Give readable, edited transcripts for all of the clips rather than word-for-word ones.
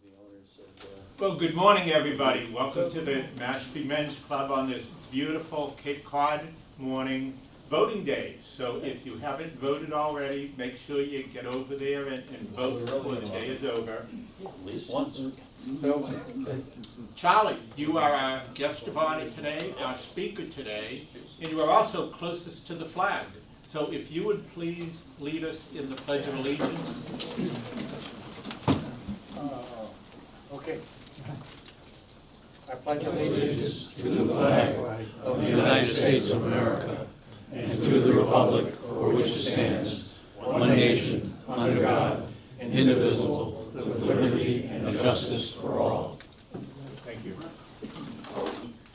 the owners of Well, good morning, everybody. Welcome to the Mashpee Men's Club on this beautiful Cape Cod morning, voting day. So if you haven't voted already, make sure you get over there and vote before the day is over. at least once. So, Charlie, you are our guest of honor today, our speaker today, and you are also closest to the flag. So if you would please lead us in the Pledge of Allegiance. Okay. I pledge allegiance to the flag of the United States of America and to the republic for which it stands, one nation, under God, indivisible, with liberty and justice for all. Thank you.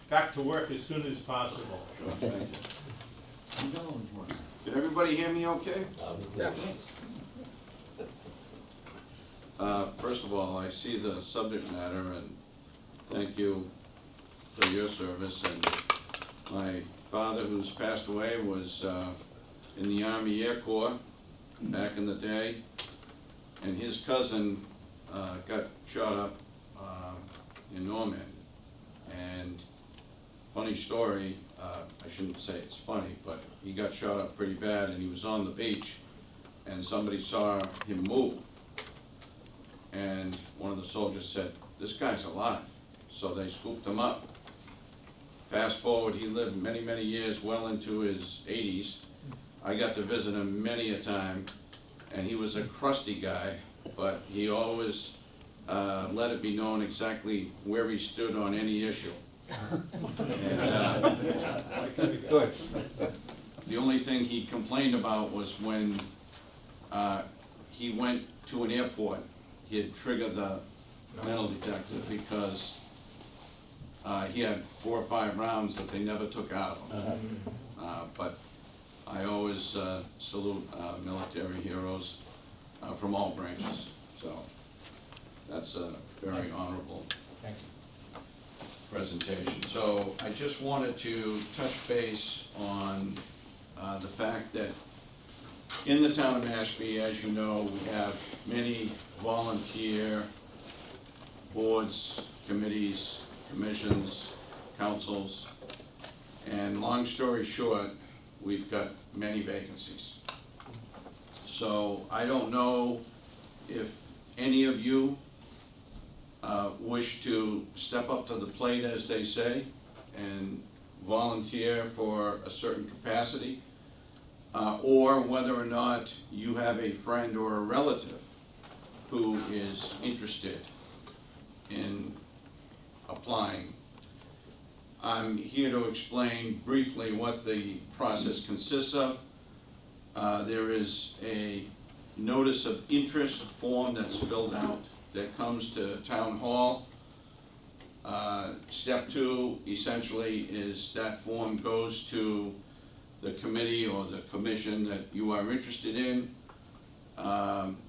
Back to work as soon as possible. Can everybody hear me okay? Yeah. First of all, I see the subject matter, and thank you for your service. And my father, who's passed away, was in the Army Air Corps back in the day, and his cousin got shot up in Norman. And funny story, I shouldn't say it's funny, but he got shot up pretty bad, and he was on the beach, and somebody saw him move. And one of the soldiers said, "This guy's alive." So they scooped him up. Fast forward, he lived many, many years, well into his 80s. I got to visit him many a time, and he was a crusty guy, but he always let it be known exactly where he stood on any issue. And, Good. the only thing he complained about was when he went to an airport, he had triggered the metal detector because he had 4 or 5 rounds that they never took out of him. But I always salute military heroes from all branches. So that's a very honorable presentation. So I just wanted to touch base on the fact that in the town of Mashpee, as you know, we have many volunteer boards, committees, commissions, councils, and long story short, we've got many vacancies. So I don't know if any of you wish to step up to the plate, as they say, and volunteer for a certain capacity, or whether or not you have a friend or a relative who is interested in applying. I'm here to explain briefly what the process consists of. There is a notice of interest form that's filled out that comes to Town Hall. Step 2 essentially is that form goes to the committee or the commission that you are interested in.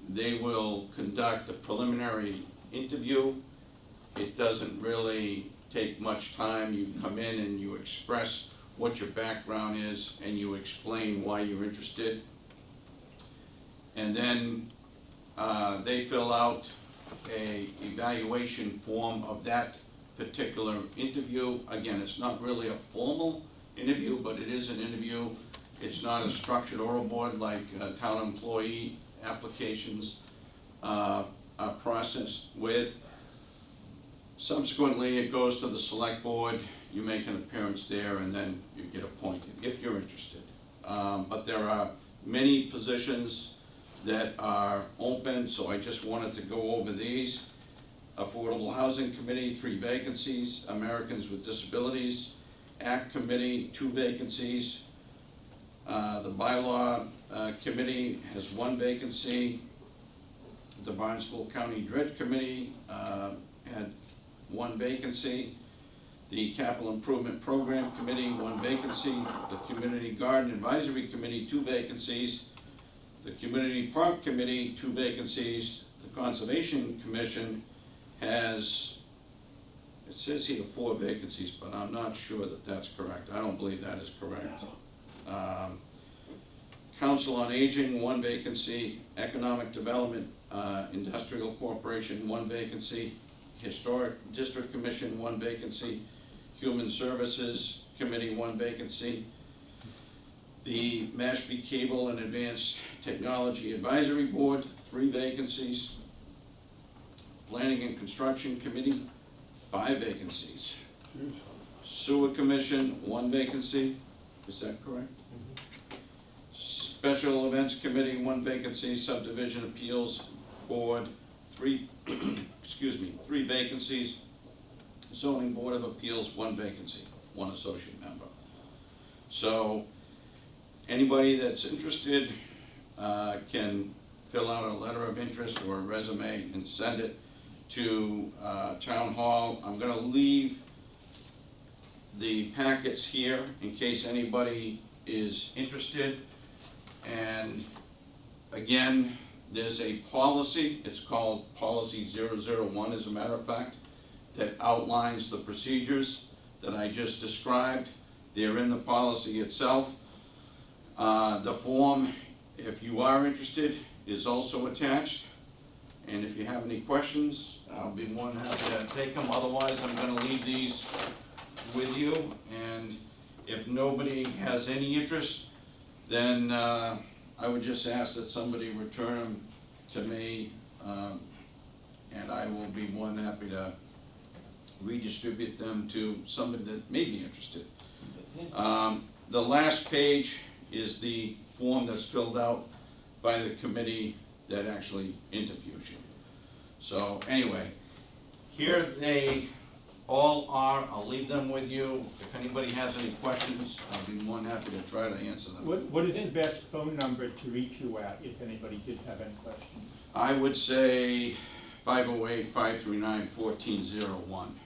They will conduct a preliminary interview. It doesn't really take much time. You come in and you express what your background is and you explain why you're interested. And then they fill out a evaluation form of that particular interview. Again, it's not really a formal interview, but it is an interview. It's not a structured oral board like town employee applications are processed with. Subsequently, it goes to the select board. You make an appearance there, and then you get appointed if you're interested. But there are many positions that are open, so I just wanted to go over these. Affordable Housing Committee, 3 vacancies. Americans with Disabilities Act Committee, 2 vacancies. The Bylaw Committee has 1 vacancy. The Barnstable County Dredge Committee had 1 vacancy. The Capital Improvement Program Committee, 1 vacancy. The Community Garden Advisory Committee, 2 vacancies. The Community Park Committee, 2 vacancies. The Conservation Commission has, it says here 4 vacancies, but I'm not sure that that's correct. I don't believe that is correct. Council on Aging, 1 vacancy. Economic Development, Industrial Corporation, 1 vacancy. Historic District Commission, 1 vacancy. Human Services Committee, 1 vacancy. The Mashpee Cable and Advanced Technology Advisory Board, 3 vacancies. Planning and Construction Committee, 5 vacancies. Sewer Commission, 1 vacancy. Is that correct? Special Events Committee, 1 vacancy. Subdivision Appeals Board, 3, excuse me, 3 vacancies. Zoning Board of Appeals, 1 vacancy, 1 associate member. So, anybody that's interested can fill out a letter of interest or a resume and send it to Town Hall. I'm gonna leave the packets here in case anybody is interested. And again, there's a policy, it's called Policy 001 as a matter of fact, that outlines the procedures that I just described. They're in the policy itself. The form, if you are interested, is also attached. And if you have any questions, I'll be more than happy to take them. Otherwise, I'm gonna leave these with you. And if nobody has any interest, then I would just ask that somebody return them to me, and I will be more than happy to redistribute them to somebody that may be interested. The last page is the form that's filled out by the committee that actually interviews you. So anyway, here they all are. I'll leave them with you. If anybody has any questions, I'll be more than happy to try to answer them. What is the best phone number to reach you at if anybody did have any questions? I would say 508-539-1401.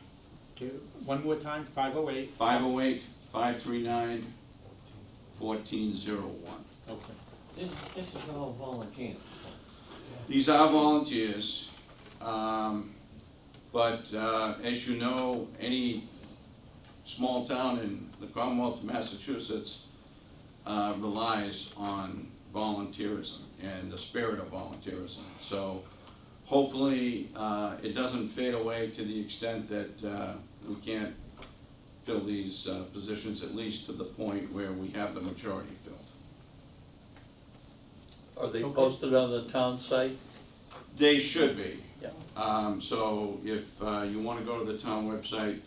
One more time, 508. 508-539-1401. Okay. This is all volunteer. These are volunteers, but as you know, any small town in the Commonwealth of Massachusetts relies on volunteerism and the spirit of volunteerism. So hopefully it doesn't fade away to the extent that we can't fill these positions, at least to the point where we have the majority filled. Are they Okay. posted on the town site? They should be. Yeah. So if you want to go to the town website,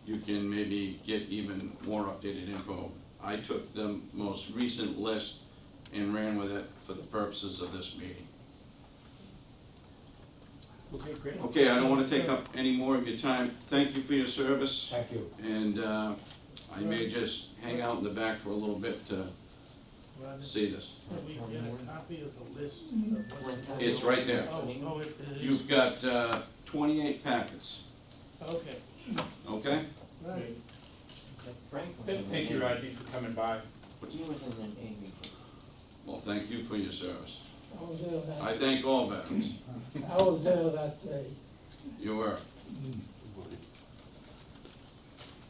you can maybe get even more updated info. I took the most recent list and ran with it for the purposes of this meeting. Okay, great. Okay, I don't want to take up any more of your time. Thank you for your service. Thank you. And I may just hang out in the back for a little bit to see this. Can we get a copy of the list of what's? It's right there. Oh, it is? You've got 28 packets, Okay, okay? right. Frank was in the Thank you, Navy. Rodney, for coming by. He was in the Navy. Well, thank you for your service. I was there I that, thank all veterans. I was there that day. You were.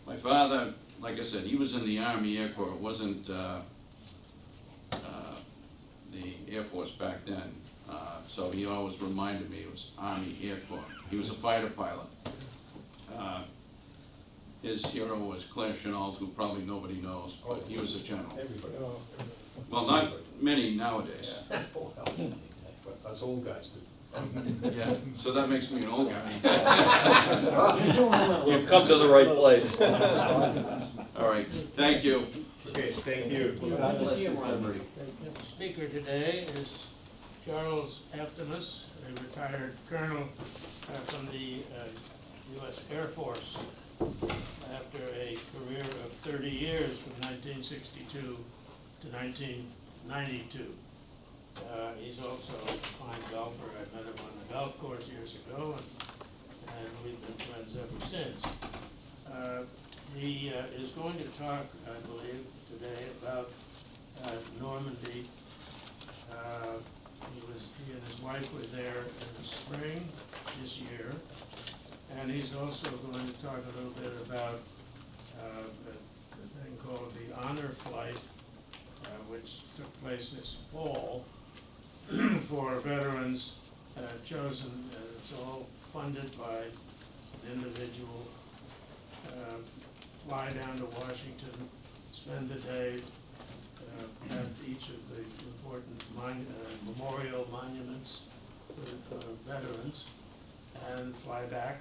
My father, like I said, he was in the Army Air Corps. It wasn't the Air Force back then. So he always reminded me it was Army Air Corps. He was a fighter pilot. His hero was Claire Chennault, who probably nobody knows, but he was a general. Everybody. Well, not many nowadays. But us old guys do. Yeah, so that makes me an old guy. You've come to the right place. All right, thank you. Okay, thank you. Glad to see you, Ron. The speaker today is Charles Aftosmis, a retired colonel from the U.S. Air Force, after a career of 30 years from 1962 to 1992. He's also a fine golfer. I met him on the golf course years ago, and we've been friends ever since. He is going to talk, I believe, today about Normandy. He and his wife were there in the spring this year, and he's also going to talk a little bit about a thing called the Honor Flight, which took place this fall for veterans chosen. It's all funded by an individual. Fly down to Washington, spend the day at each of the important memorial monuments for veterans, and fly back.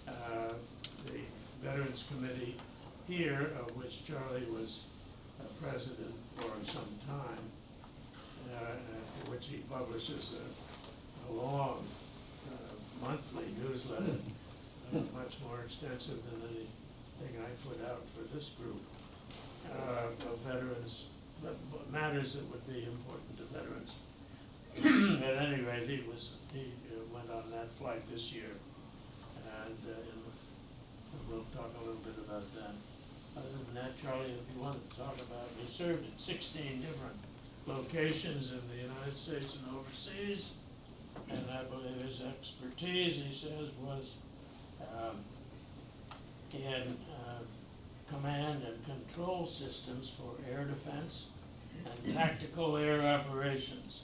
The Veterans Committee here, of which Charlie was president for some time, which he publishes a long monthly newsletter, much more extensive than anything I put out for this group, of veterans, matters that would be important to veterans. At any rate, he went on that flight this year, and we'll talk a little bit about that. Other than that, Charlie, if you want to talk about, he served at 16 different locations in the United States and overseas, and I believe his expertise, he says, was in command and control systems for air defense and tactical air operations,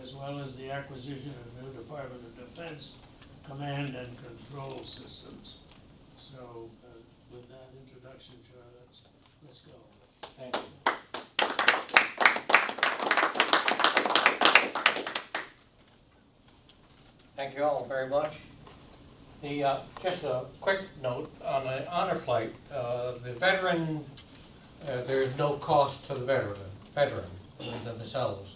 as well as the acquisition of new Department of Defense command and control systems. So with that introduction, Charlie, let's go. Thank you. Thank you all very much. Just a quick note on the honor flight. The veteran, there is no cost to the veteran themselves.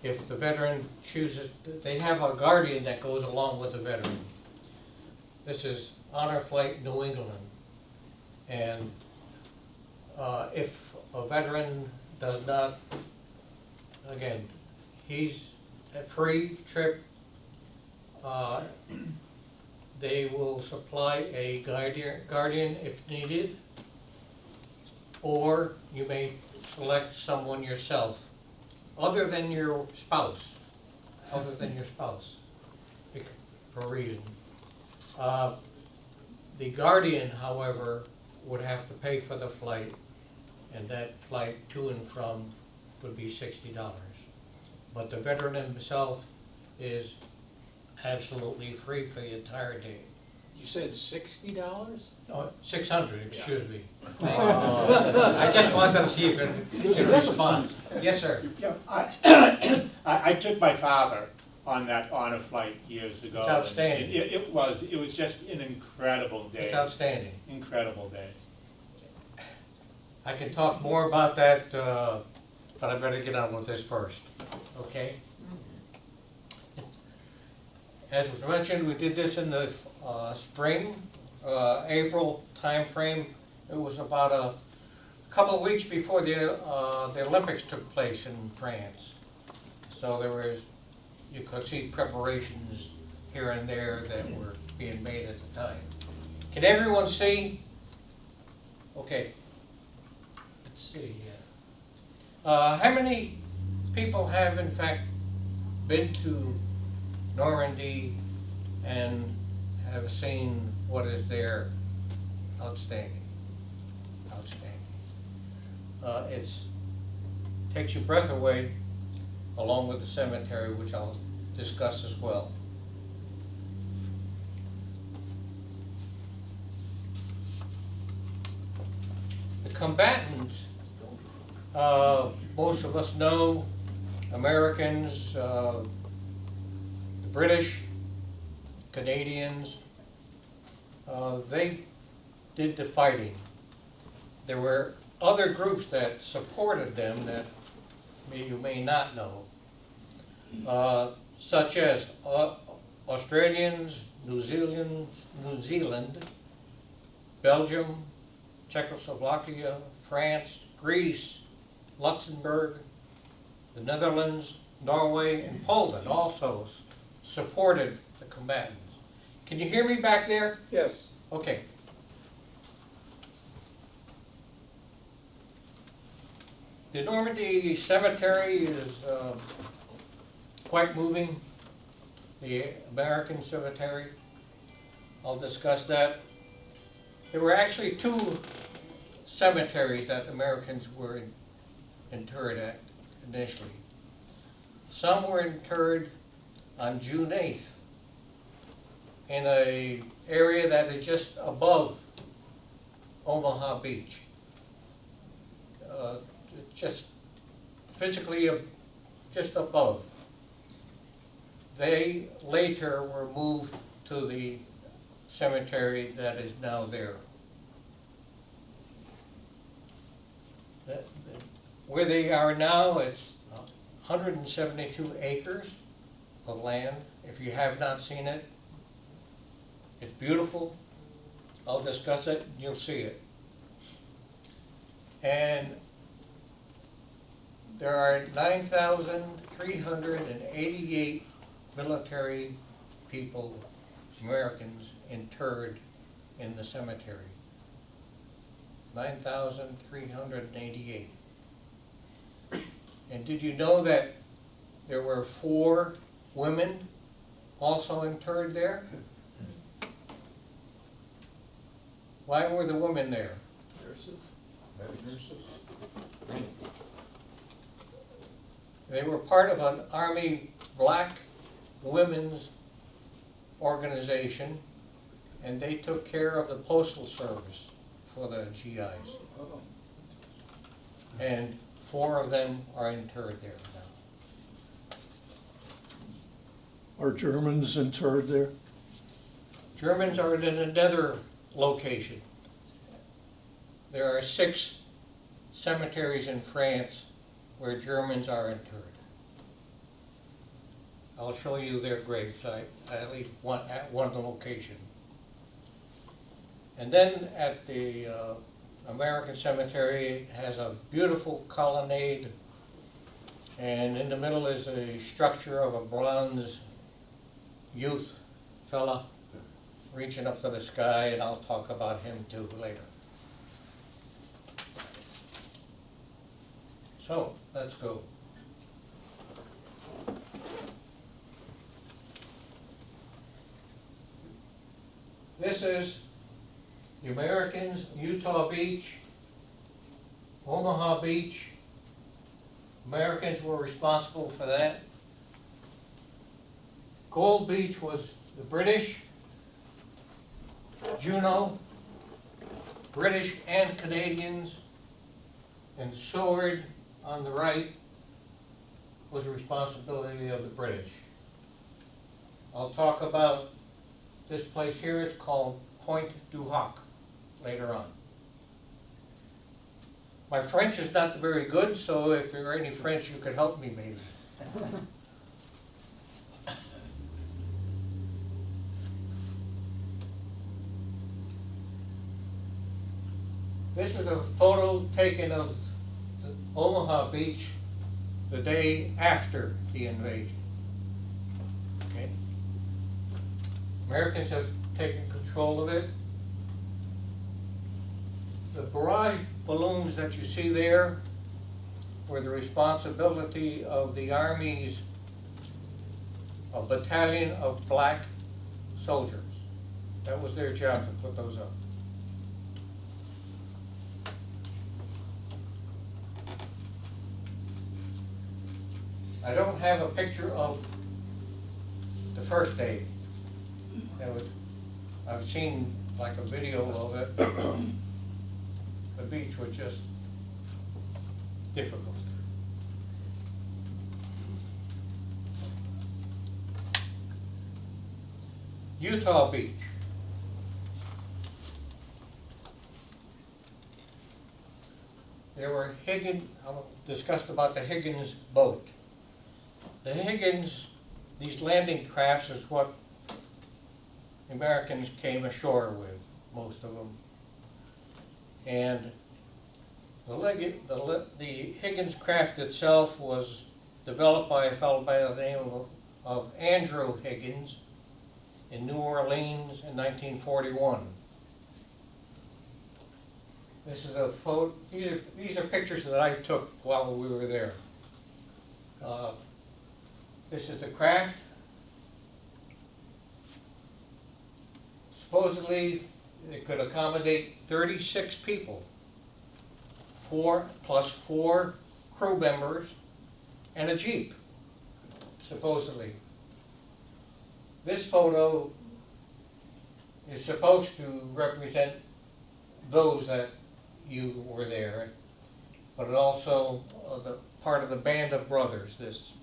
If the veteran chooses, they have a guardian that goes along with the veteran. This is Honor Flight New England. And if a veteran does not, again, he's a free trip. They will supply a guardian if needed, or you may select someone yourself, other than your spouse, for a reason. The guardian, however, would have to pay for the flight, and that flight to and from would be $60. But the veteran himself is absolutely free for the entire day. You said $60? Oh, 600, excuse me. I just wanted to see if it could respond. Yes, sir. Yeah, I took my father on that honor flight years ago. It's outstanding. It was just an incredible day. It's outstanding. Incredible day. I can talk more about that, but I better get on with this first, okay? As was mentioned, we did this in the spring, April timeframe. It was about a couple of weeks before the Olympics took place in France. So there was, you could see preparations here and there that were being made at the time. Can everyone see? Okay. Let's see. How many people have in fact been to Normandy and have seen what is there? Outstanding. Outstanding. It's takes your breath away, along with the cemetery, which I'll discuss as well. The combatants, most of us know, Americans, the British, Canadians, they did the fighting. There were other groups that supported them that you may not know, such as Australians, New Zealand, Belgium, Czechoslovakia, France, Greece, Luxembourg, the Netherlands, Norway, and Poland also supported the combatants. Can you hear me back there? Yes. Okay. The Normandy Cemetery is quite moving. The American Cemetery, I'll discuss that. There were actually two cemeteries that Americans were interred at initially. Some were interred on June 8th in a area that is just above Omaha Beach. Just physically just above. They later were moved to the cemetery that is now there. Where they are now, it's 172 acres of land. If you have not seen it, it's beautiful. I'll discuss it, you'll see it. And there are 9,388 military people, Americans, interred in the cemetery. 9,388. And did you know that there were 4 women also interred there? Why were the women there? Nurses? Nurses? They were part of an Army black women's organization, and they took care of the postal service for the GIs. And 4 of them are interred there now. Are Germans interred there? Germans are in another location. There are 6 cemeteries in France where Germans are interred. I'll show you their gravesite, at least at one location. And then at the American cemetery, it has a beautiful colonnade, and in the middle is a structure of a bronze youth fella reaching up to the sky, and I'll talk about him too later. So, let's go. This is the Americans, Utah Beach, Omaha Beach. Americans were responsible for that. Gold Beach was the British, Juneau, British and Canadians, and Seward on the right was the responsibility of the British. I'll talk about this place here. It's called Point du Hoc later on. My French is not very good, so if there are any French, you could help me maybe. This is a photo taken of the Omaha Beach the day after the invasion. Okay. Americans have taken control of it. The barrage balloons that you see there were the responsibility of the Army's a battalion of black soldiers. That was their job to put those up. I don't have a picture of the first day. I've seen like a video of it. The beach was just difficult. Utah Beach. There were discussed about the Higgins boat. The Higgins, these landing crafts is what Americans came ashore with, most of them. And the Higgins craft itself was developed by a fellow by the name of Andrew Higgins in New Orleans in 1941. This is a photo. These are pictures that I took while we were there. This is the craft. Supposedly, it could accommodate 36 people. plus four crew members and a Jeep, supposedly. This photo is supposed to represent those that you were there, but it also the part of the band of brothers, this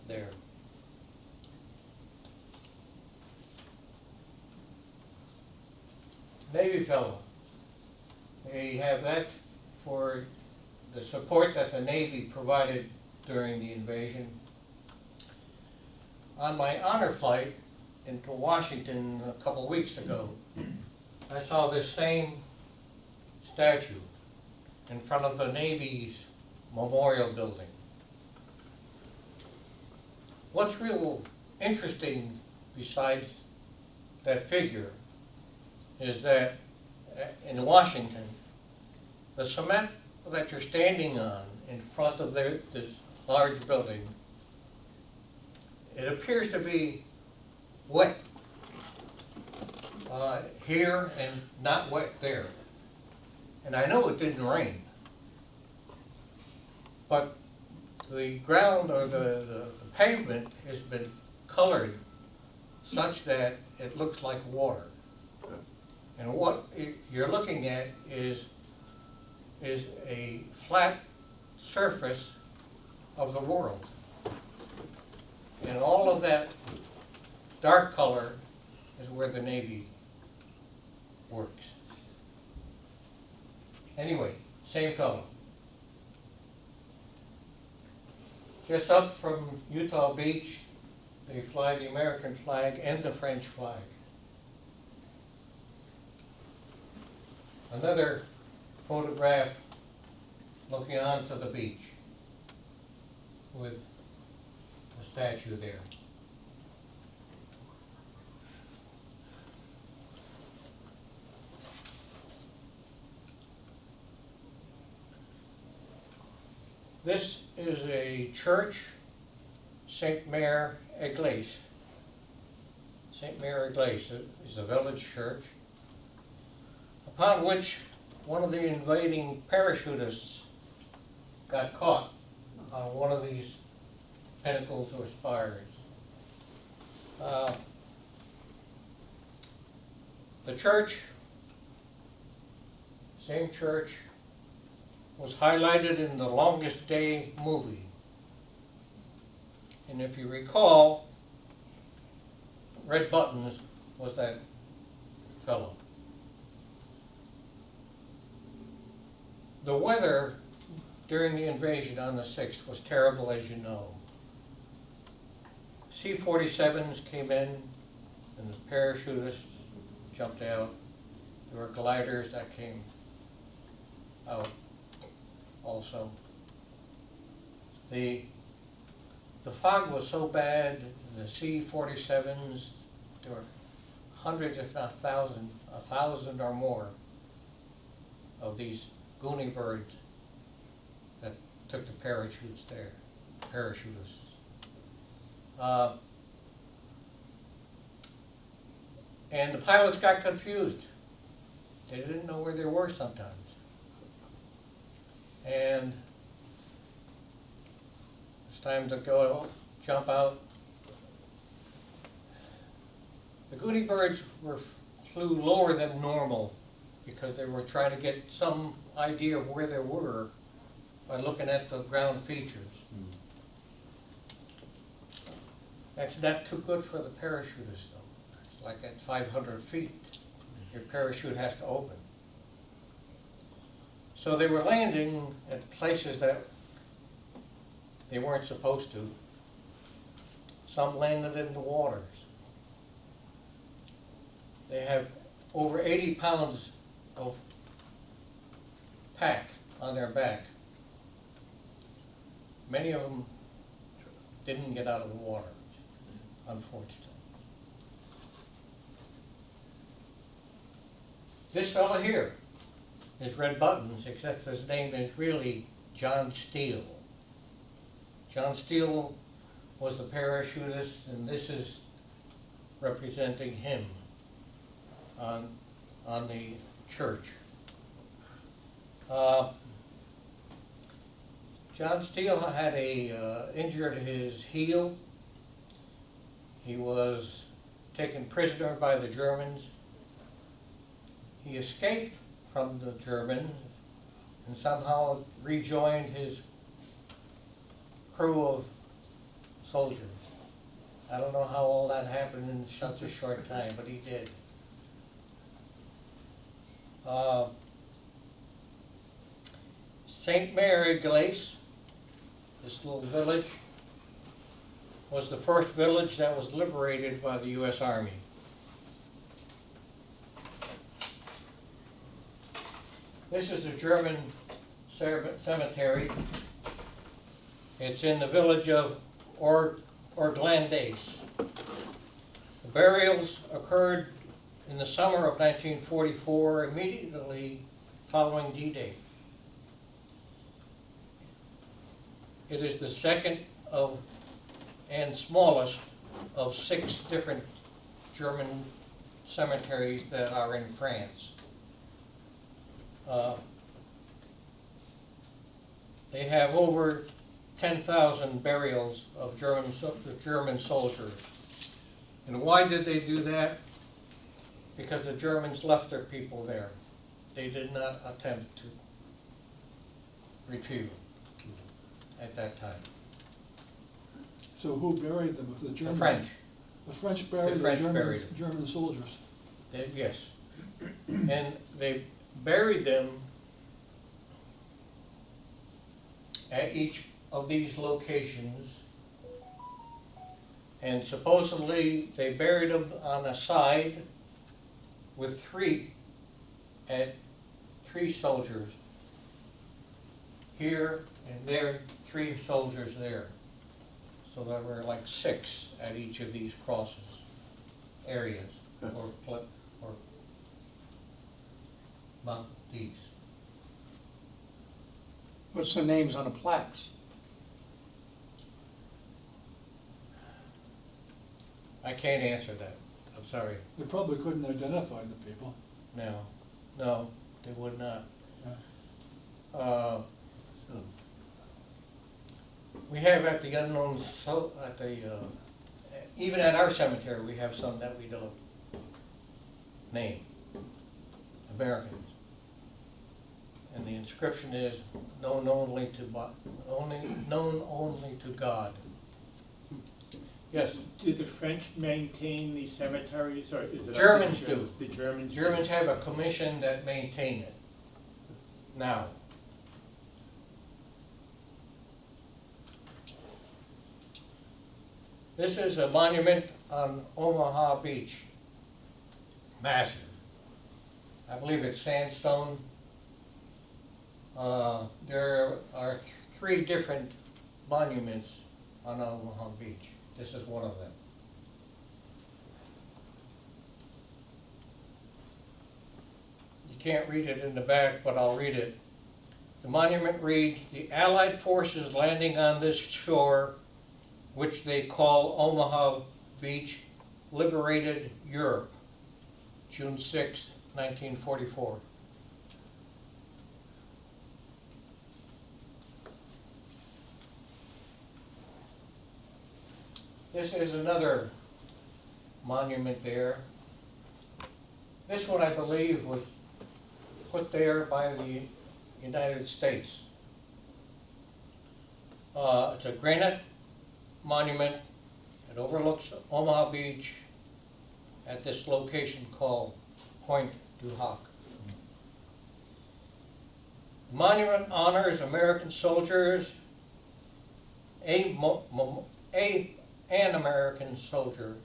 there. Navy fellow. They have that for the support that the Navy provided during the invasion. On my honor flight into Washington a couple of weeks ago, I saw this same statue in front of the Navy's memorial building. What's real interesting besides that figure is that in Washington, the cement that you're standing on in front of this large building, it appears to be wet here and not wet there. And I know it didn't rain, but the ground or the pavement has been colored such that it looks like water. And what you're looking at is a flat surface of the world. And all of that dark color is where the Navy works. Anyway, same fellow. Just up from Utah Beach, they fly the American flag and the French flag. Another photograph looking onto the beach with a statue there. This is a church, Saint Mary Église. Saint Mary Église is a village church, upon which one of the invading parachutists got caught on one of these pinnacles or spires. The church, same church, was highlighted in the Longest Day movie. And if you recall, Red Buttons was that fellow. The weather during the invasion on the 6th was terrible, as you know. C-47s came in and the parachutists jumped out. There were gliders that came out also. The fog was so bad, the C-47s, there were hundreds if not thousands, 1,000 or more of these Goonie birds that took the parachutes there, parachutists. And the pilots got confused. They didn't know where they were sometimes. And it's time to go jump out. The Goonie birds flew lower than normal because they were trying to get some idea of where they were by looking at the ground features. That's not too good for the parachutist though. It's like at 500 feet, your parachute has to open. So they were landing at places that they weren't supposed to. Some landed in the waters. They have over 80 pounds of pack on their back. Many of them didn't get out of the water, unfortunately. This fellow here is Red Buttons, except his name is really John Steele. John Steele was the parachutist, and this is representing him on the church. John Steele had injured his heel. He was taken prisoner by the Germans. He escaped from the Germans and somehow rejoined his crew of soldiers. I don't know how all that happened in such a short time, but he did. St. Mary Glace, this little village, was the first village that was liberated by the U.S. Army. This is a German cemetery. It's in the village of Orglandace. The burials occurred in the summer of 1944, immediately following D-Day. It is the second of and smallest of 6 different German cemeteries that are in France. They have over 10,000 burials of German soldiers. And why did they do that? Because the Germans left their people there. They did not attempt to retrieve them at that time. So who buried them? If the The Germans? French. The French buried the French buried them. German soldiers. Yes. And they buried them at each of these locations. And supposedly they buried them on a side with 3 soldiers here and there, 3 soldiers there. So there were like 6 at each of these crosses, areas, or Mount Dees. What's the names on the plaques? I can't answer that, I'm sorry. They probably couldn't identify the people. No, they would not. We have at the unknown, even at our cemetery, we have some that we don't name, Americans. And the inscription is known only to God. Yes, Did the French maintain these cemeteries, or is it? Germans do. The Germans? do? Germans have a commission that maintain it now. This is a monument on Omaha Beach. Massive. I believe it's sandstone. There are 3 different monuments on Omaha Beach. This is one of them. You can't read it in the back, but I'll read it. The monument reads, "The Allied forces landing on this shore, which they call Omaha Beach, liberated Europe, June 6, 1944. This is another monument there. This one, I believe, was put there by the United States. It's a granite monument. It overlooks Omaha Beach at this location called Point du Hoc. The monument honors American soldiers, an American soldier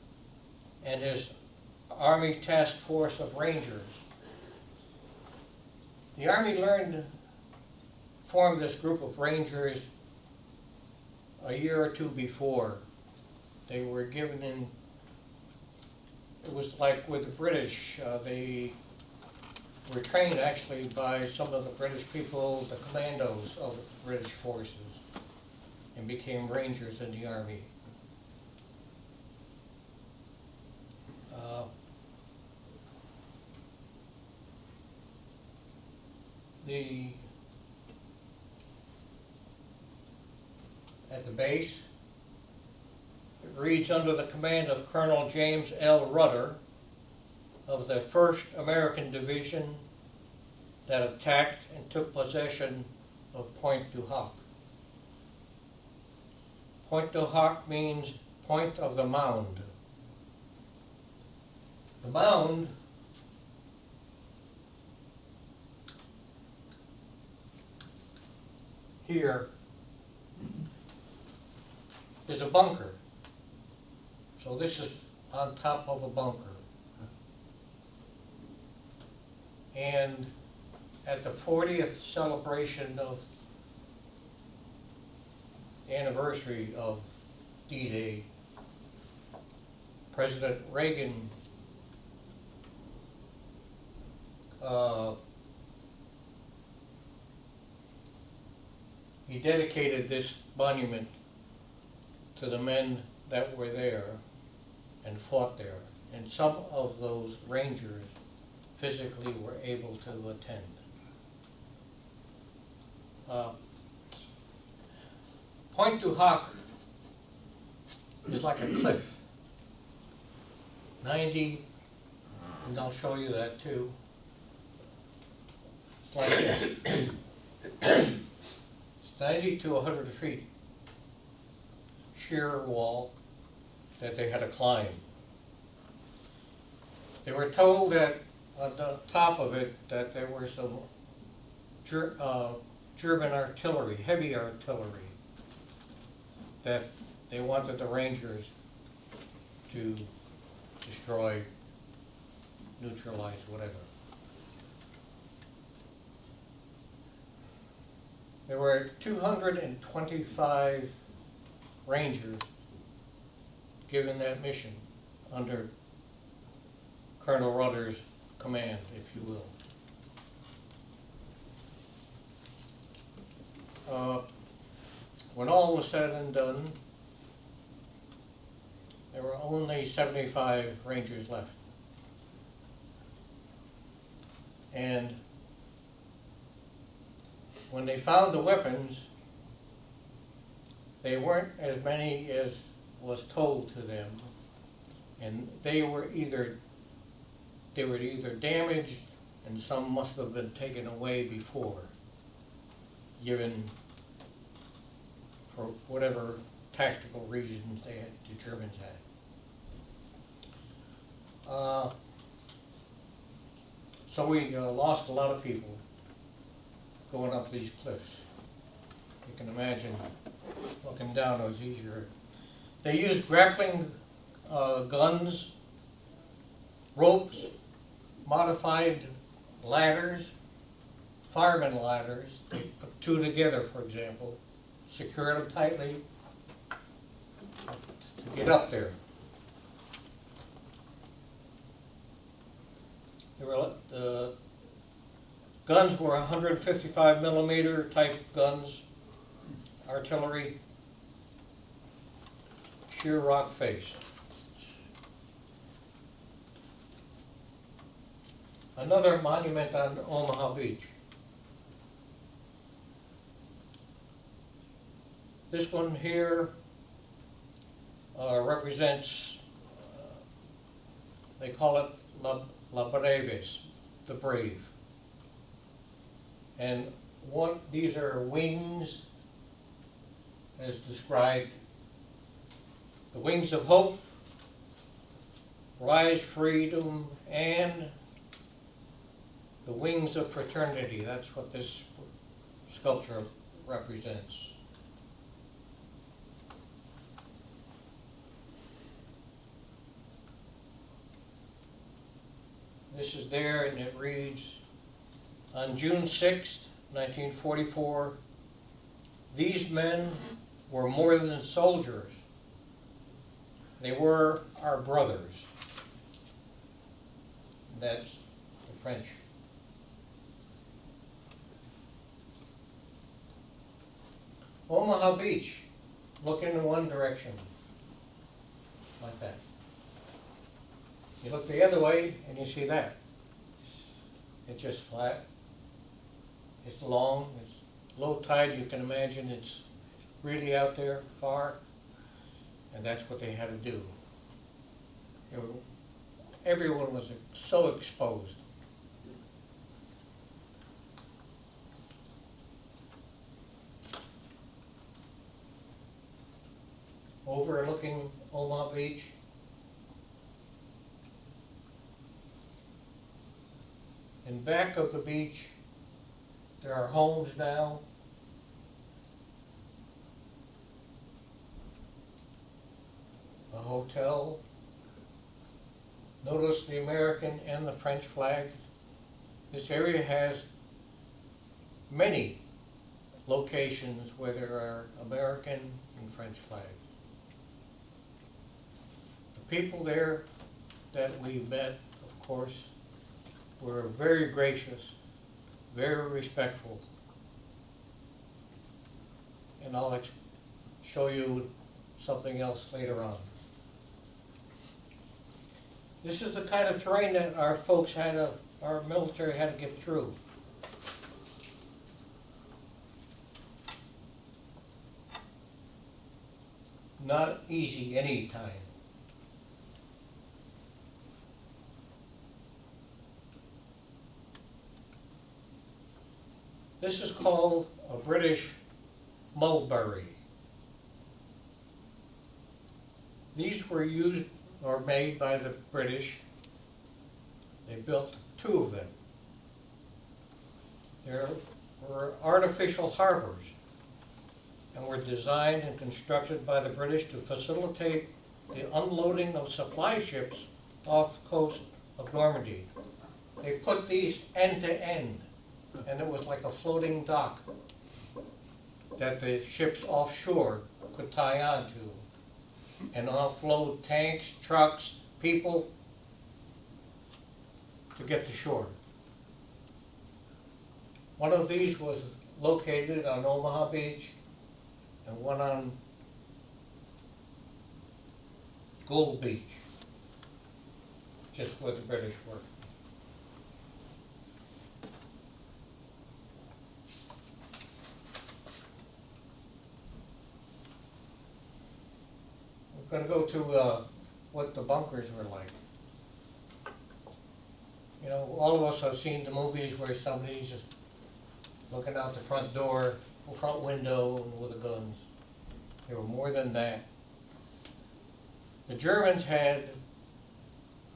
and his Army Task Force of Rangers. The Army formed this group of Rangers a year or 2 before. They were given it was like with the British, they were trained actually by some of the British people, the commandos of the British forces, and became Rangers in the Army. The at the base. It reads under the command of Colonel James L. Rudder of the 1st American Division that attacked and took possession of Pointe du Hoc. Pointe du Hoc means point of the mound. The mound here is a bunker. So this is on top of a bunker. And at the 40th celebration of the anniversary of D-Day, President Reagan he dedicated this monument to the men that were there and fought there. And some of those Rangers physically were able to attend. Pointe du Hoc is like a cliff. 90, and I'll show you that too. It's like this. It's 90 to 100 feet sheer wall that they had to climb. They were told that on the top of it that there were some German artillery, heavy artillery, that they wanted the Rangers to destroy, neutralize, whatever. There were 225 Rangers given that mission under Colonel Rudder's command, if you will. When all was said and done, there were only 75 Rangers left. And when they found the weapons, they weren't as many as was told to them, and they were either damaged, and some must have been taken away before, given for whatever tactical reasons the Germans had. So we lost a lot of people going up these cliffs. You can imagine looking down, it was easier. They used grappling guns, ropes, modified ladders, fireman ladders. They put two together, for example, secure them tightly to get up there. The guns were 155 millimeter type guns, artillery, sheer rock face. Another monument on Omaha Beach. This one here represents, they call it La Breves, the brave. And these are wings, as described. The wings of hope, rise, freedom, and the wings of fraternity. That's what this sculpture represents. This is there, and it reads, on June 6th, 1944, these men were more than soldiers. They were our brothers. That's the French. Omaha Beach, look in one direction, like that. You look the other way and you see that. It's just flat. It's long. It's low tide. You can imagine it's really out there far, and that's what they had to do. Everyone was so exposed. Overlooking Omaha Beach. In back of the beach, there are homes now. A hotel. Notice the American and the French flag. This area has many locations where there are American and French flags. The people there that we met, of course, were very gracious, very respectful. And I'll show you something else later on. This is the kind of terrain that our folks our military had to get through. Not easy any time. This is called a British mulberry. These were used or made by the British. They built 2 of them. There were artificial harbors and were designed and constructed by the British to facilitate the unloading of supply ships off the coast of Normandy. They put these end to end, and it was like a floating dock that the ships offshore could tie on to and offload tanks, trucks, people to get to shore. One of these was located on Omaha Beach and one on Gold Beach, just where the British were. We're going to go to what the bunkers were like. You know, all of us have seen the movies where somebody's just looking out the front door, the front window with the guns. They were more than that. The Germans had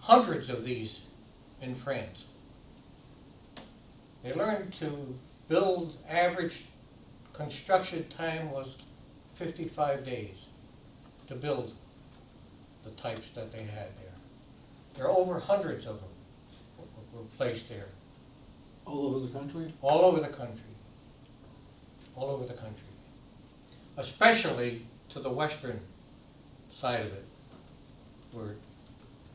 hundreds of these in France. They learned to build, average construction time was 55 days to build the types that they had there. There are over hundreds of them were placed there. All over the country? All over the country. All over the country. Especially to the western side of it. Where,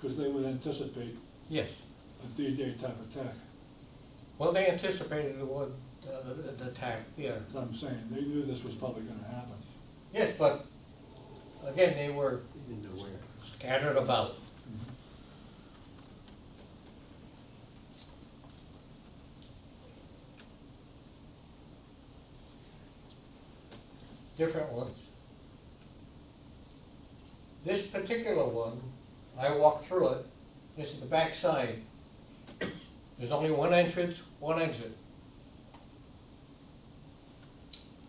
Because they would anticipate yes. a D-Day type attack. Well, they anticipated the attack, yeah. That's what I'm saying. They knew this was probably going to happen. Yes, but again, they were scattered about. Different ones. This particular one, I walked through it. This is the back side. There's only one entrance, one exit.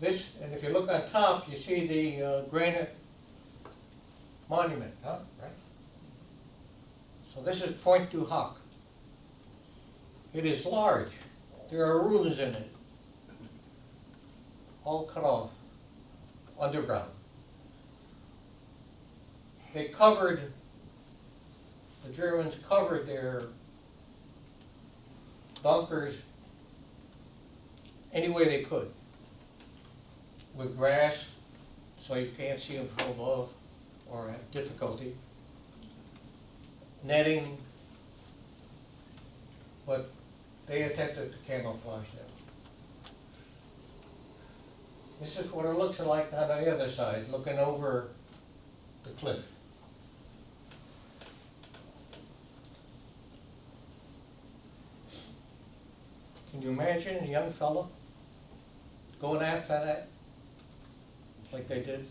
This, and if you look on top, you see the granite monument, huh? Right? So this is Pointe du Hoc. It is large. There are rooms in it, all cut off, underground. They covered, the Germans covered their bunkers any way they could, with grass, so you can't see them from above or have difficulty, netting, but they attempted to camouflage them. This is what it looks like on the other side, looking over the cliff. Can you imagine a young fellow going after that like they did.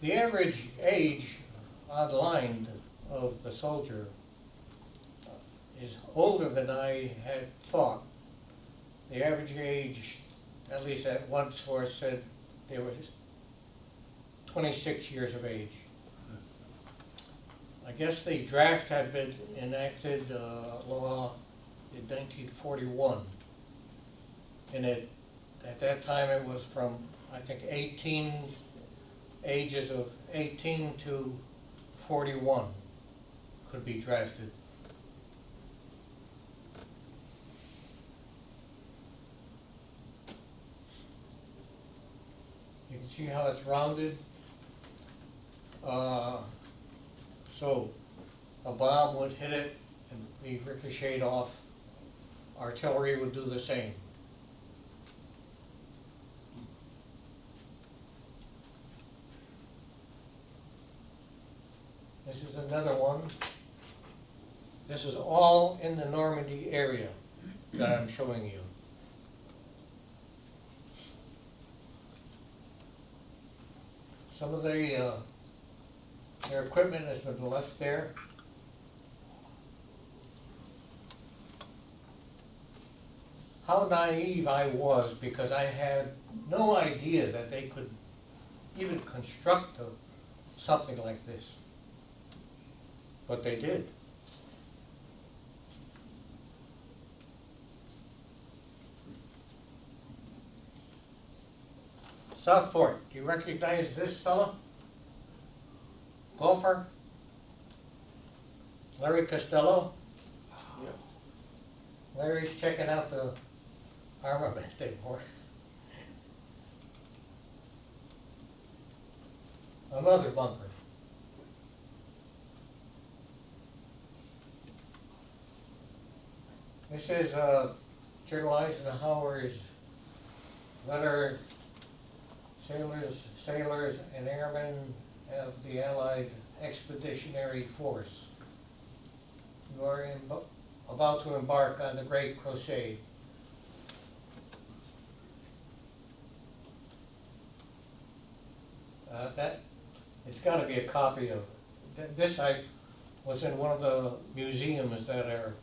The average age online of the soldier is older than I had thought. The average age, at least at one source, said they were 26 years of age. I guess the draft had been enacted, law in 1941. And at that time it was from, I think, ages of 18 to 41 could be drafted. You can see how it's rounded. So a bomb would hit it and be ricocheted off. Artillery would do the same. This is another one. This is all in the Normandy area that I'm showing you. Some of their equipment has been left there. How naive I was, because I had no idea that they could even construct something like this. But they did. Southport, do you recognize this fellow? Golfer? Larry Costello? Yep. Larry's checking out the armament anymore. Another bunker. This is General Eisenhower's letter. Sailors and airmen of the Allied Expeditionary Force. You are about to embark on the Great Crusade. It's got to be a copy of this. I was in one of the museums that are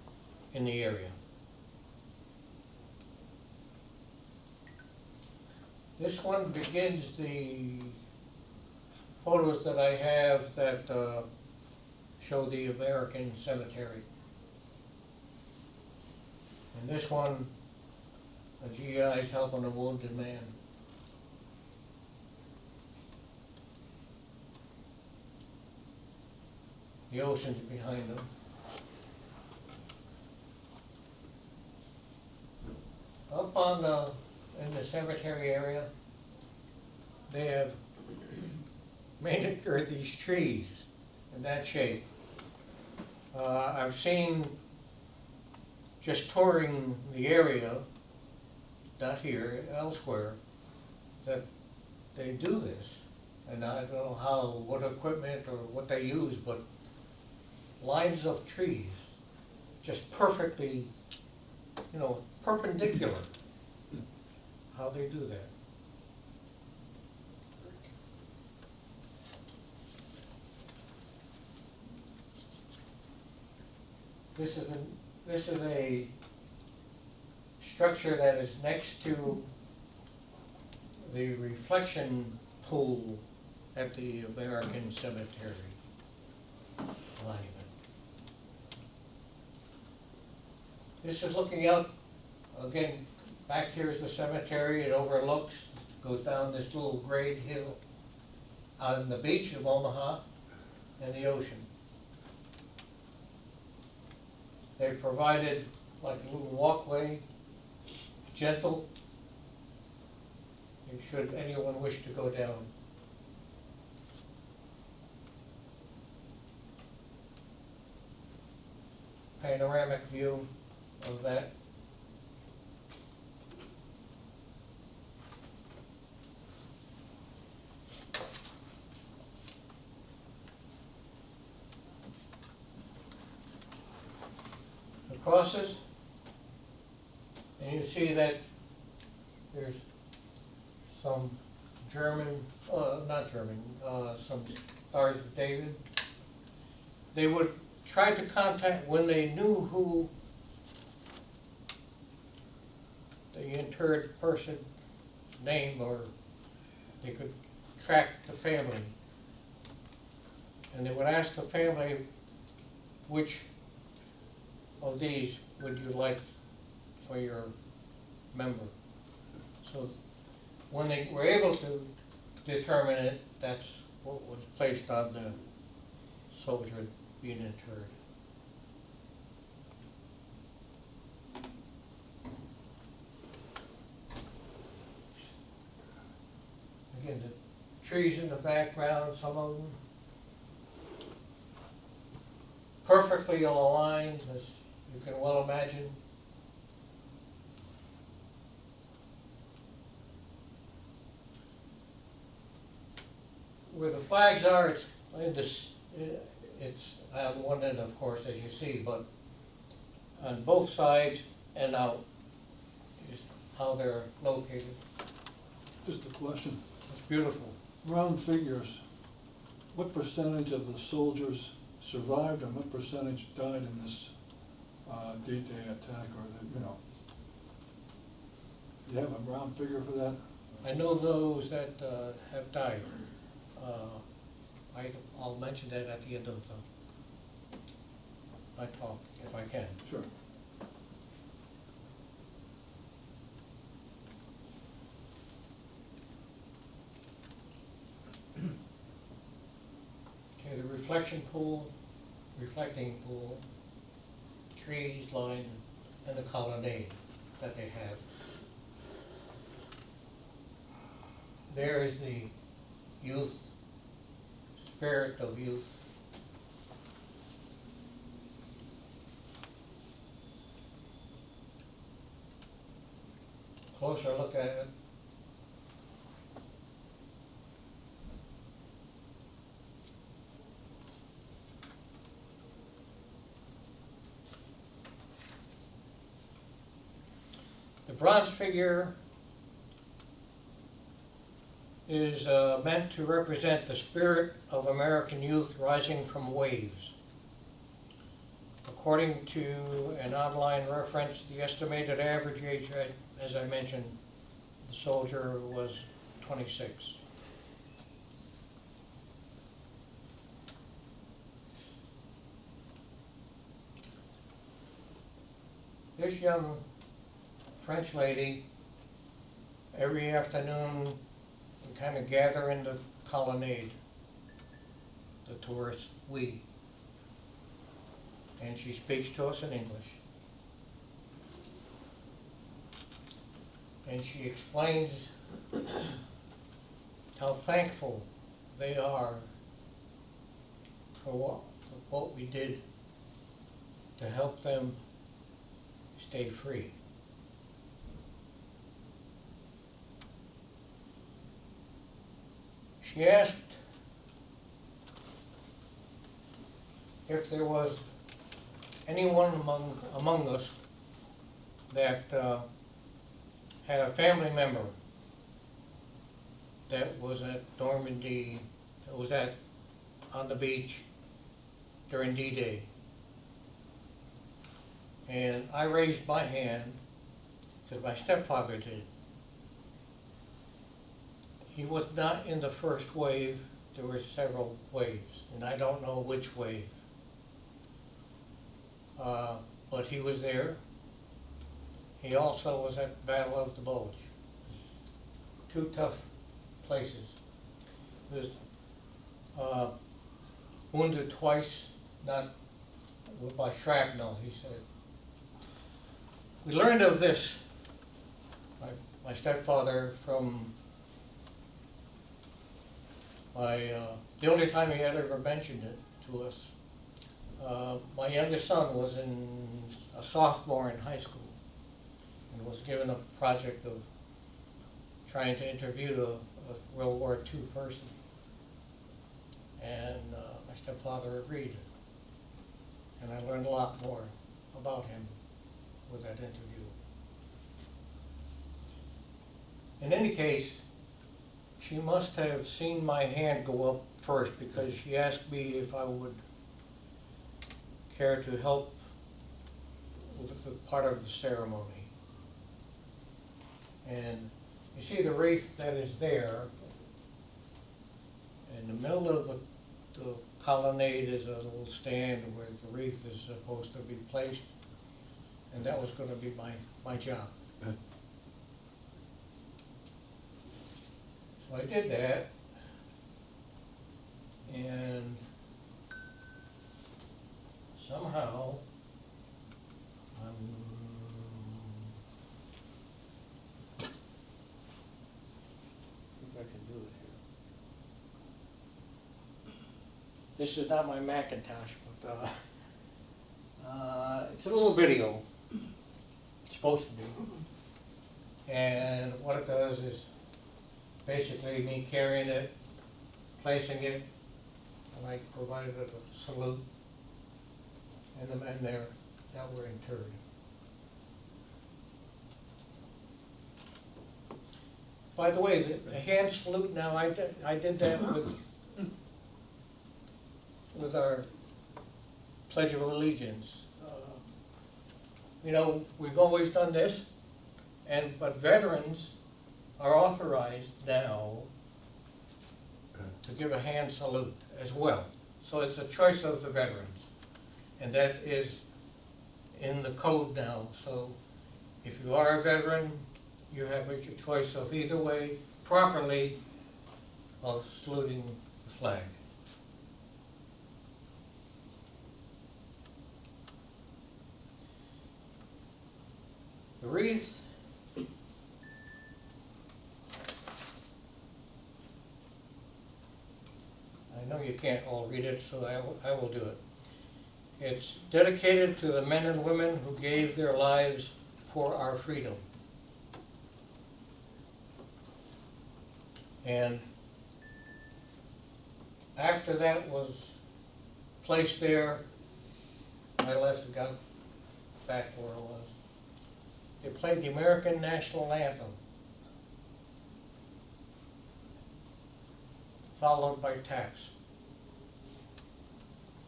in the area. This one begins the photos that I have that show the American cemetery. And this one, a GI is helping a wounded man. The ocean's behind them. Up on in the cemetery area, they have manicured these trees in that shape. I've seen, just touring the area, not here, elsewhere, that they do this. And I don't know what equipment or what they use, but lines of trees, just perfectly, perpendicular. How they do that. This is a structure that is next to the reflection pool at the American Cemetery monument. This is looking out, again, back here is the cemetery. It overlooks, goes down this little grade hill on the beach of Omaha and the ocean. They've provided like a little walkway, gentle, should anyone wish to go down. Panoramic view of that. Of crosses, and you see that there's some German, not German, some Stars of David. They would try to contact when they knew who the interred person's name, or they could track the family. And they would ask the family, which of these would you like for your member? So when they were able to determine it, that's what was placed on the soldier being interred. Again, the trees in the background, some of them perfectly aligned, as you can well imagine. Where the flags are, it's in this, it's on one end, of course, as you see, but on both sides and out is how they're located. Just a question, It's beautiful. round figures, what percentage of the soldiers survived and what percentage died in this D-Day attack, or the, you know? You have a round figure for that? I know those that have died. I'll mention that at the end of my talk, if I can. Sure. Okay, the reflecting pool, trees lined, and the colonnade that they have. There is the youth, spirit of youth. Closer look at it. The bronze figure is meant to represent the spirit of American youth rising from waves. According to an online reference, the estimated average age, as I mentioned, the soldier was 26. This young French lady, every afternoon, we kind of gather in the colonnade, the tourists, we, and she speaks to us in English. And she explains how thankful they are for what we did to help them stay free. She asked if there was anyone among us that had a family member that was at Normandy, that was on the beach during D-Day. And I raised my hand because my stepfather did. He was not in the first wave. There were several waves, and I don't know which wave. But he was there. He also was at the Battle of the Bulge. Two tough places. He was wounded twice, not by shrapnel, he said. We learned of this, my stepfather, from the only time he had ever mentioned it to us. My youngest son was a sophomore in high school and was given a project of trying to interview a World War II person. And my stepfather agreed. And I learned a lot more about him. with that interview. In any case, she must have seen my hand go up first because she asked me if I would care to help with the part of the ceremony. And you see the wreath that is there. In the middle of the colonnade is a little stand where the wreath is supposed to be placed, and that was going to be my job. Okay. So I did that, and somehow if I can do it here. This is not my Macintosh, but it's a little video. It's supposed to be. And what it does is basically me carrying it, placing it, and I provided a salute, and the men there that were interred. By the way, the hand salute now, I did that with our Pledge of Allegiance. You know, we've always done this, but veterans are authorized now to give a hand salute as well. So it's a choice of the veterans, and that is in the code now. So if you are a veteran, you have your choice of either way, properly, of saluting the flag. The wreath I know you can't all read it, so I will do it. It's dedicated to the men and women who gave their lives for our freedom. And after that was placed there, I left and got back where I was. They played the American National Anthem, followed by taps.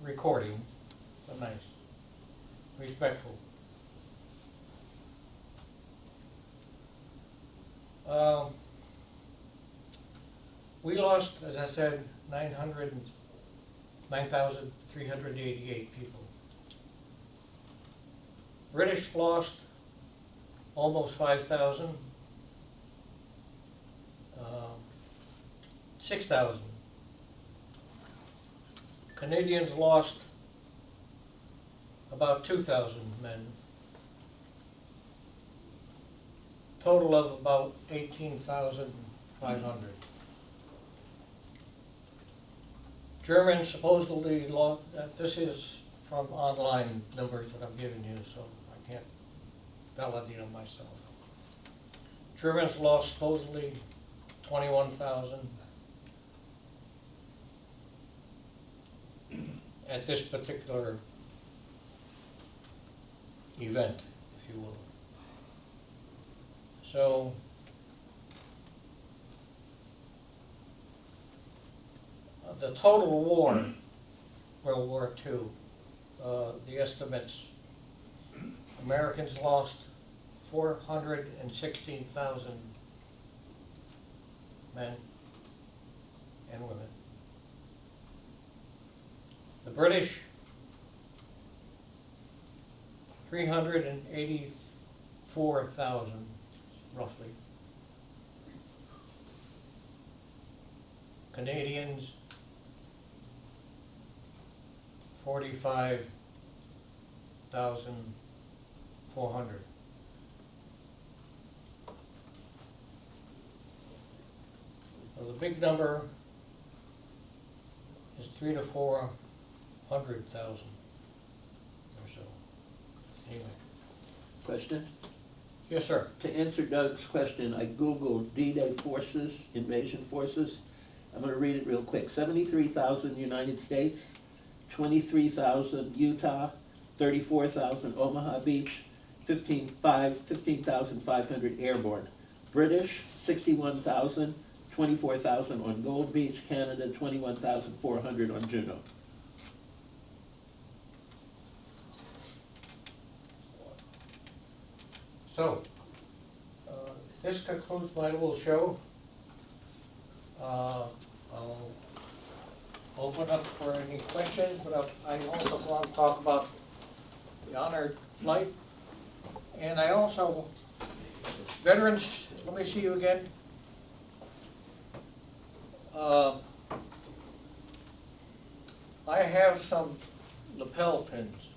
Recording, but nice, respectful. We lost, as I said, 9,388 people. British lost almost 5,000. 6,000. Canadians lost about 2,000 men. Total of about 18,500. Germans supposedly lost, this is from online numbers that I'm giving you, so I can't validate them myself. Germans lost supposedly 21,000 at this particular event, if you will. So the total war, World War II, the estimates, Americans lost 416,000 men and women. The British, 384,000, roughly. Canadians, 45,400. So the big number is 300,000 to 400,000 or so. Anyway. Question? Yes, sir. To answer Doug's question, I Googled D-Day forces, invasion forces. I'm going to read it real quick. 73,000 United States, 23,000 Utah, 34,000 Omaha Beach, 15,500 airborne. British, 61,000, 24,000 on Gold Beach. Canada, 21,400 on Juneau. So, this concludes my little show. I'll open up for any questions, but I also want to talk about the honored flight. And I also, veterans, let me see you again. I have some lapel pins.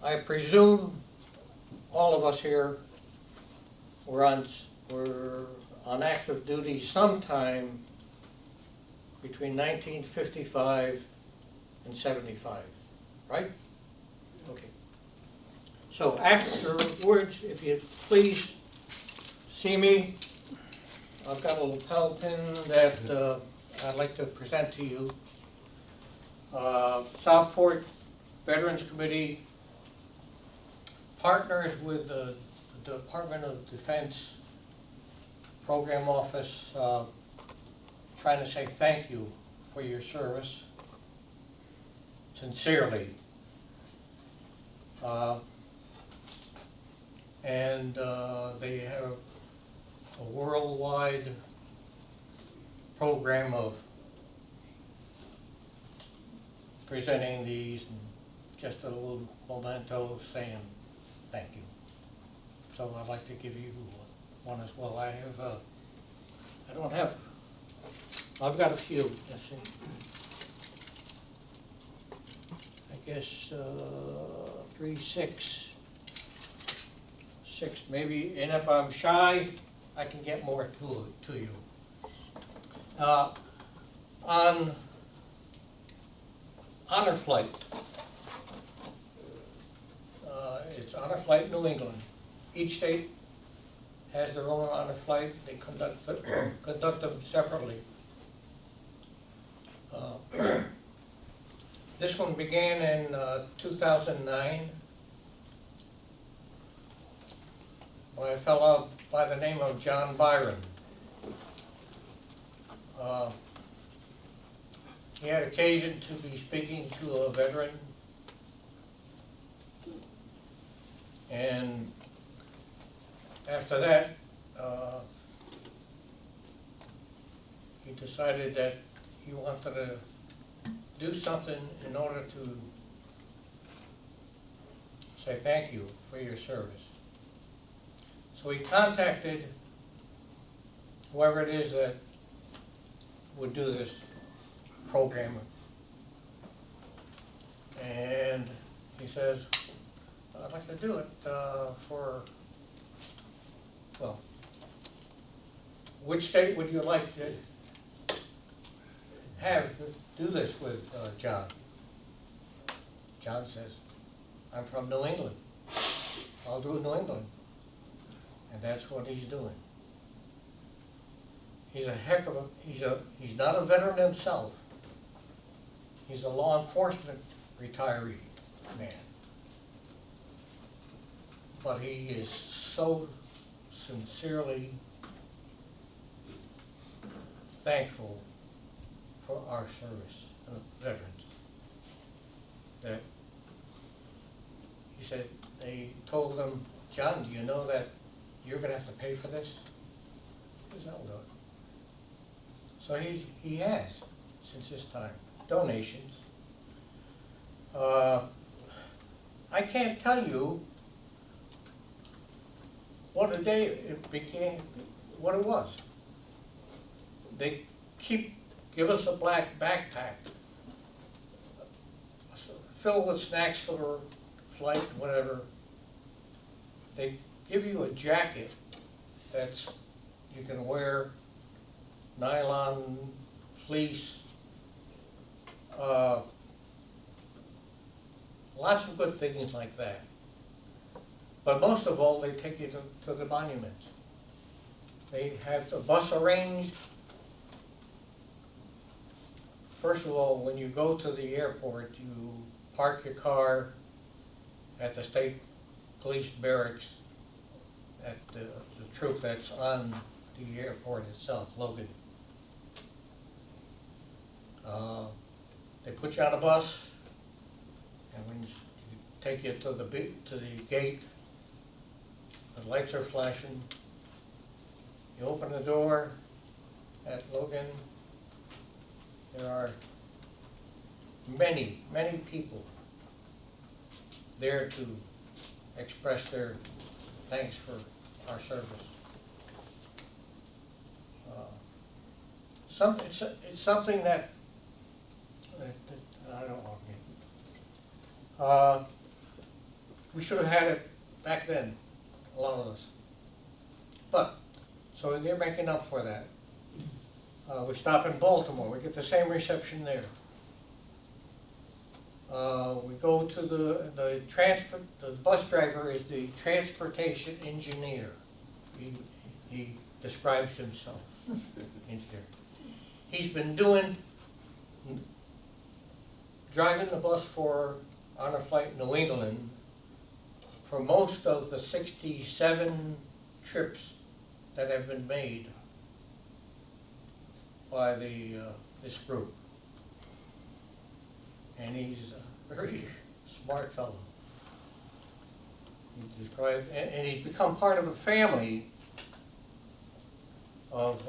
I presume all of us here were on active duty sometime between 1955 and 75, right? Okay. So afterwards, if you please see me, I've got a lapel pin that I'd like to present to you. Southport Veterans Committee partners with the Department of Defense Program Office, trying to say thank you for your service, sincerely. And they have a worldwide program of presenting these, and just a little memento saying thank you. So I'd like to give you one as well. I've got a few, let's see. I guess 3, 6, maybe, and if I'm shy, I can get more to you. On honor flight, it's honor flight New England. Each state has their own honor flight. They conduct them separately. This one began in 2009 by a fellow by the name of John Byron. He had occasion to be speaking to a veteran, and after that, he decided that he wanted to do something in order to say thank you for your service. So he contacted whoever it is that would do this program, and he says, I'd like to do it for, well, which state would you like to have do this with, John? John says, I'm from New England. I'll do New England. And that's what he's doing. He's a heck of a, he's not a veteran himself. He's a law enforcement retiree man. But he is so sincerely thankful for our service of veterans that he said, they told him, John, do you know that you're going to have to pay for this? He says, I'll do it. So he has, since his time, donations. I can't tell you what a day it became, what it was. They give us a black backpack filled with snacks for the flight, whatever. They give you a jacket that's, you can wear, nylon, fleece, lots of good things like that. But most of all, they take you to the monuments. They have the bus arranged. First of all, when you go to the airport, you park your car at the state police barracks at the troop that's on the airport itself, Logan. They put you on a bus, and when you take you to the gate, the lights are flashing. You open the door at Logan. There are many, many people there to express their thanks for our service. It's something that I don't want to we should have had it back then, a lot of us. But, so they're making up for that. We stop in Baltimore, we get the same reception there. We go to the bus driver is the transportation engineer. He describes himself, engineer. He's been driving the bus for Honor Flight New England for most of the 67 trips that have been made by this group. And he's a very smart fellow. He described, and he's become part of the family of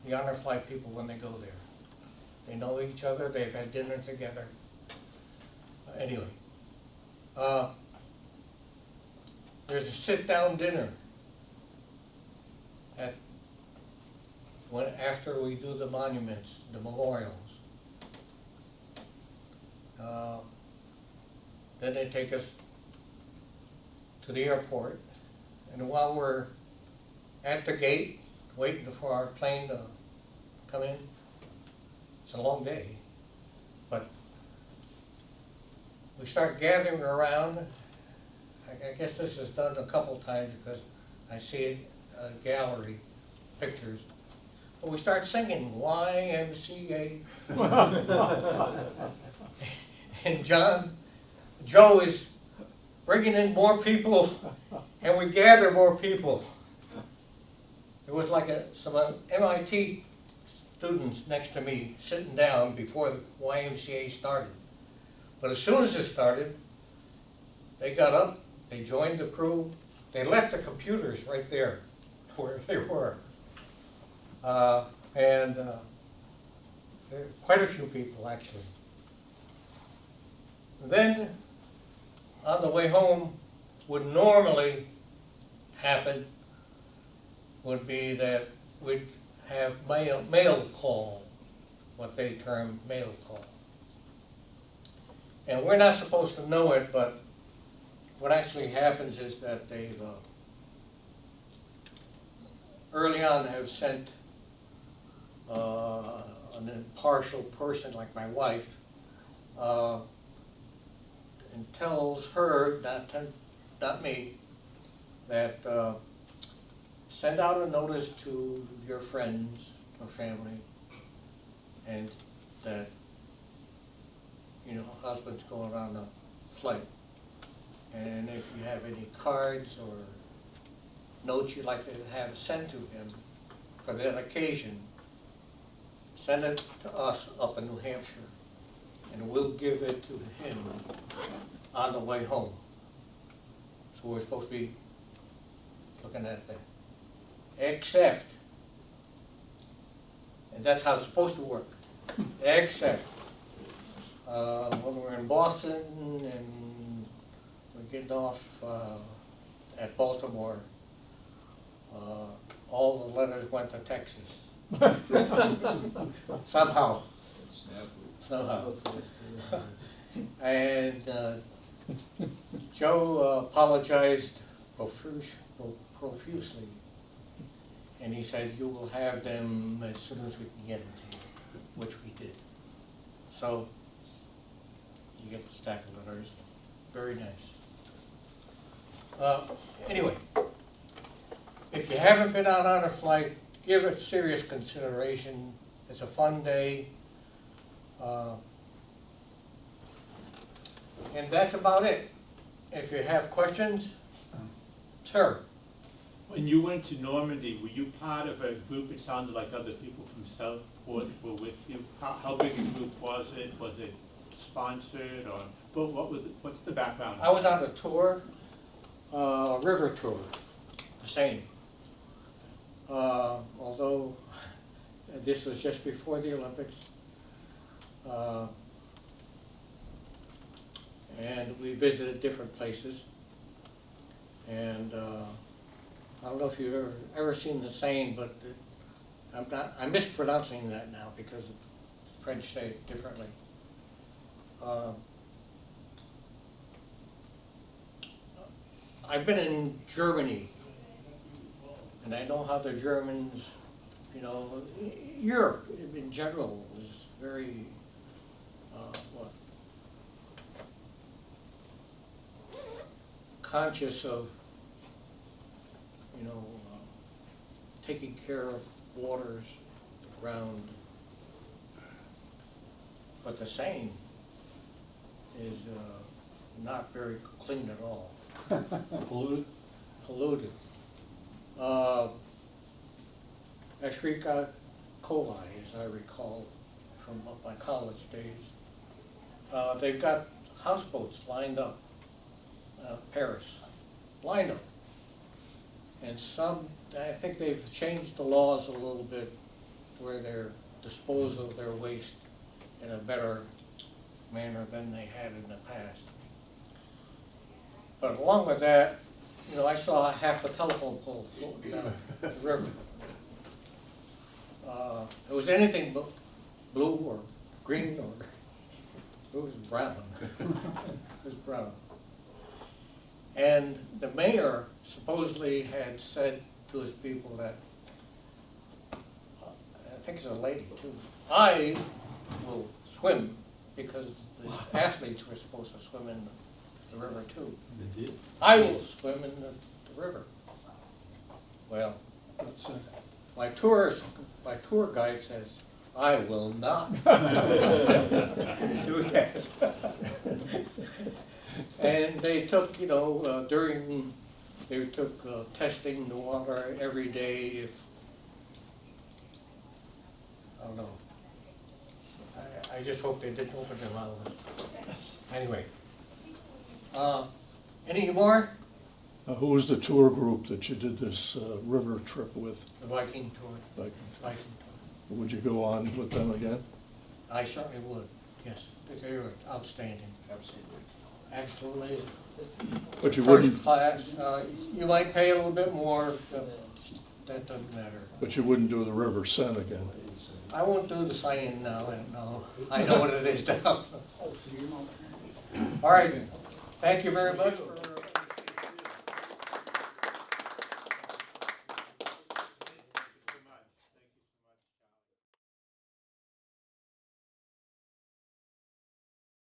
the Honor Flight people when they go there. They know each other, they've had dinner together. Anyway, there's a sit-down dinner after we do the monuments, the memorials. Then they take us to the airport, and while we're at the gate, waiting for our plane to come in, it's a long day, but we start gathering around. I guess this is done a couple times because I see it gallery pictures. But we start singing YMCA. And Joe is bringing in more people, and we gather more people. There was like some MIT students next to me sitting down before the YMCA started. But as soon as it started, they got up, they joined the crew, they left the computers right there where they were. And there were quite a few people actually. Then, on the way home, would normally happen would be that we'd have mail call, what they term mail call. And we're not supposed to know it, but what actually happens is that they've early on have sent an impartial person like my wife and tells her, not me, that send out a notice to your friends or family, and that, you know, husband's going on a flight. And if you have any cards or notes you'd like to have sent to him for that occasion, send it to us up in New Hampshire, and we'll give it to him on the way home. So we're supposed to be looking at that. Except, and that's how it's supposed to work, except when we're in Boston and we're getting off at Baltimore, all the letters went to Texas. Somehow. And Joe apologized profusely, and he said, "You will have them as soon as we can get them to you," which we did. So you get the stack of letters. Very nice. Anyway, if you haven't been out on a flight, give it serious consideration. It's a fun day. And that's about it. if you have questions, sir. When you went to Normandy, were you part of a group? It sounded like other people from Southport were with you. How big a group was it? Was it sponsored or, what's the background? I was on a tour, river tour, the same. Although this was just before the Olympics. And we visited different places. And I don't know if you've ever seen the Seine, but I'm mispronouncing that now because the French say it differently. I've been in Germany, and I know how the Germans, you know, Europe in general is very, conscious of, you know, taking care of waters, the ground. But the Seine is not very clean at all. Polluted? Polluted. Escherichia coli, as I recall from my college days. They've got houseboats lined up, Paris, lined up. And some, I think they've changed the laws a little bit where they're dispose of their waste in a better manner than they had in the past. But along with that, you know, I saw half a telephone pole floating down the river. It was anything but blue or green or, it was brown. It was brown. And the mayor supposedly had said to his people that, I think it's a lady too, I will swim, because the athletes were supposed to swim in the river too. They did. I will swim in the river. Well, Let's see. my tour guide says, I will not do that. And they took, you know, they took testing the water every day if, I don't know. I just hope they didn't open their mouths. Anyway. Any more? Who was the tour group that you did this river trip with? The Viking tour. Like, Viking tour. would you go on with them again? I certainly would, yes. They were outstanding. Absolutely. But you First wouldn't, class, you might pay a little bit more, but that doesn't matter. but you wouldn't do the River Seine again? I won't do the Seine now, no. I know what it is now. All right, thank you very much for